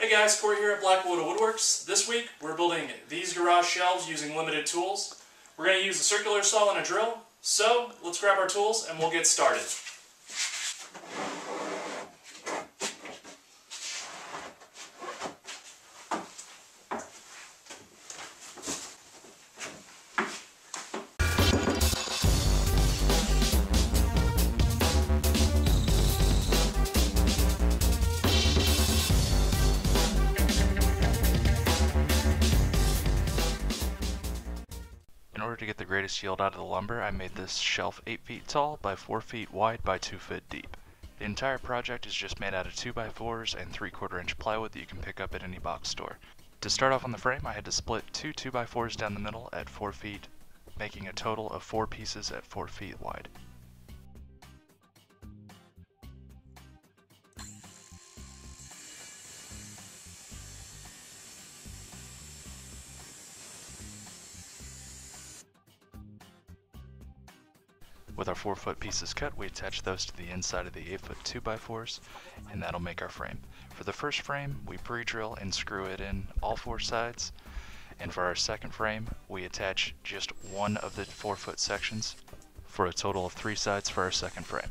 Hey guys, Corey here at Blackwood Woodworks. This week we're building these garage shelves using limited tools. We're going to use a circular saw and a drill, so let's grab our tools and we'll get started. In order to get the greatest yield out of the lumber, I made this shelf 8 feet tall by 4 feet wide by 2 feet deep. The entire project is just made out of 2x4s and 3/4 inch plywood that you can pick up at any box store. To start off on the frame, I had to split two 2x4s down the middle at 4 feet, making a total of 4 pieces at 4 feet wide. With our 4-foot pieces cut, we attach those to the inside of the 8-foot 2x4s, and that'll make our frame. For the first frame, we pre-drill and screw it in all 4 sides, and for our second frame, we attach just one of the 4-foot sections for a total of 3 sides for our second frame.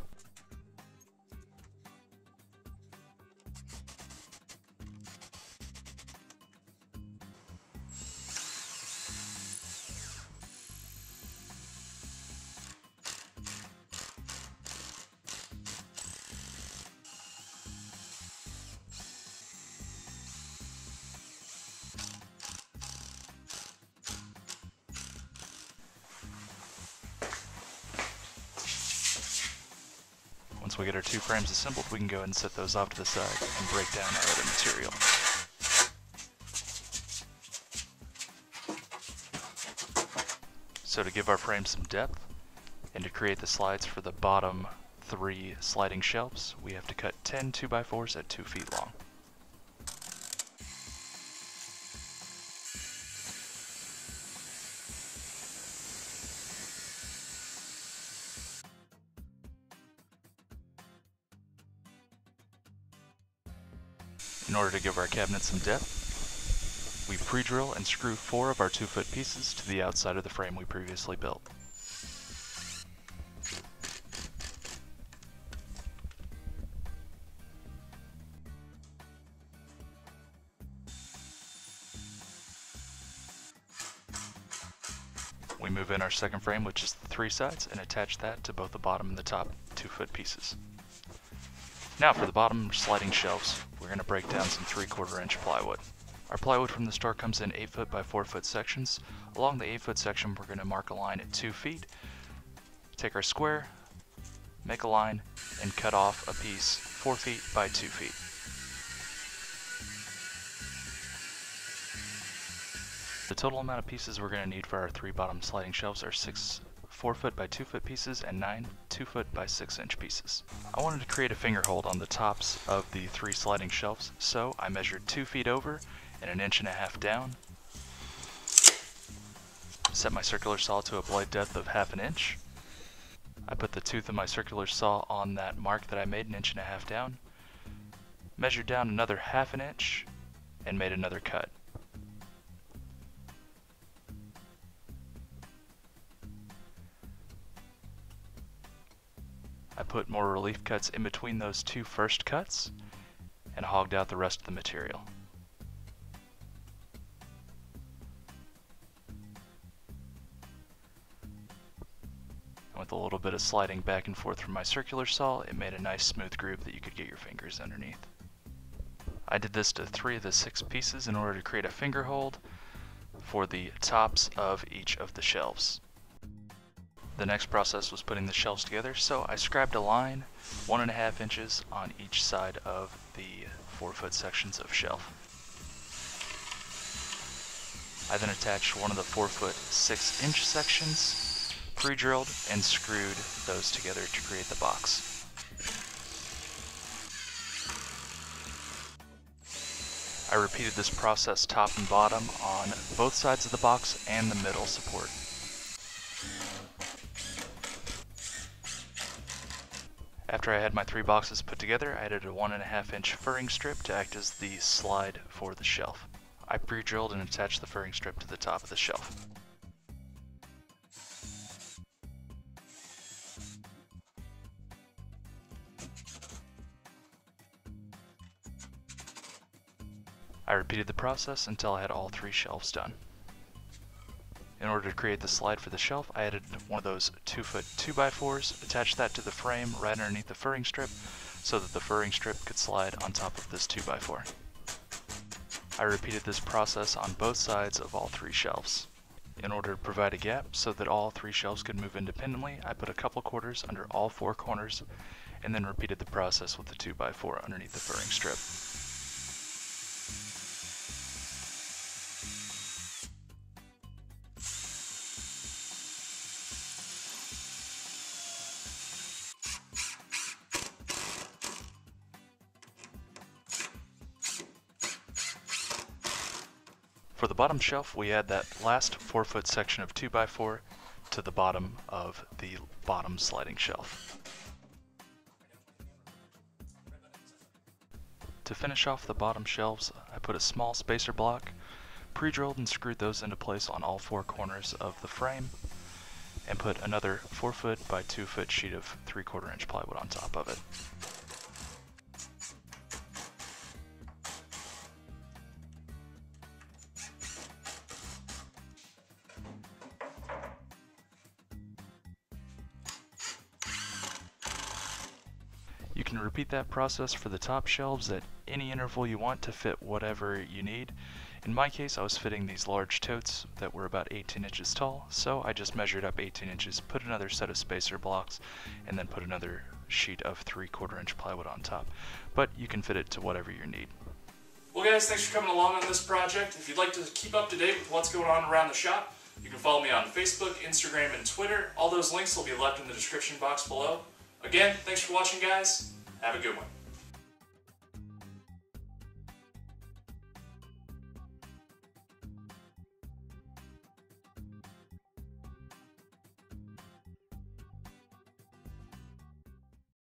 Once we get our 2 frames assembled, we can go ahead and set those off to the side and break down our other material. So to give our frame some depth, and to create the slides for the bottom 3 sliding shelves, we have to cut 10 2x4s at 2 feet long. In order to give our cabinet some depth, we pre-drill and screw 4 of our 2-foot pieces to the outside of the frame we previously built. We move in our second frame, which is the 3 sides, and attach that to both the bottom and the top 2-foot pieces. Now for the bottom sliding shelves, we're going to break down some 3/4 inch plywood. Our plywood from the store comes in 8-foot by 4-foot sections. Along the 8-foot section, we're going to mark a line at 2 feet, take our square, make a line, and cut off a piece 4 feet by 2 feet. The total amount of pieces we're going to need for our 3 bottom sliding shelves are 6 4-foot by 2-foot pieces and 9 2-foot by 6-inch pieces. I wanted to create a finger hold on the tops of the 3 sliding shelves, so I measured 2 feet over and 1.5 inches down. Set my circular saw to a blade depth of 1/2 inch. I put the tooth of my circular saw on that mark that I made 1.5 inches down, measured down another 1/2 inch, and made another cut. I put more relief cuts in between those 2 first cuts and hogged out the rest of the material. And with a little bit of sliding back and forth from my circular saw, it made a nice smooth groove that you could get your fingers underneath. I did this to 3 of the 6 pieces in order to create a finger hold for the tops of each of the shelves. The next process was putting the shelves together, so I scribed a line 1.5 inches on each side of the 4-foot sections of shelf. I then attached one of the 4-foot 6-inch sections, pre-drilled and screwed those together to create the box. I repeated this process top and bottom on both sides of the box and the middle support. After I had my 3 boxes put together, I added a 1.5 inch furring strip to act as the slide for the shelf. I pre-drilled and attached the furring strip to the top of the shelf. I repeated the process until I had all 3 shelves done. In order to create the slide for the shelf, I added one of those 2-foot 2x4s, attached that to the frame right underneath the furring strip so that the furring strip could slide on top of this 2x4. I repeated this process on both sides of all 3 shelves. In order to provide a gap so that all 3 shelves could move independently, I put a couple quarters under all 4 corners and then repeated the process with the 2x4 underneath the furring strip. For the bottom shelf, we add that last 4-foot section of 2x4 to the bottom of the bottom sliding shelf. To finish off the bottom shelves, I put a small spacer block, pre-drilled and screwed those into place on all 4 corners of the frame, and put another 4-foot by 2-foot sheet of 3/4 inch plywood on top of it. You can repeat that process for the top shelves at any interval you want to fit whatever you need. In my case, I was fitting these large totes that were about 18 inches tall, so I just measured up 18 inches, put another set of spacer blocks, and then put another sheet of 3/4 inch plywood on top. But you can fit it to whatever you need. Well guys, thanks for coming along on this project. If you'd like to keep up to date with what's going on around the shop, you can follow me on Facebook, Instagram, and Twitter. All those links will be left in the description box below. Again, thanks for watching guys. Have a good one.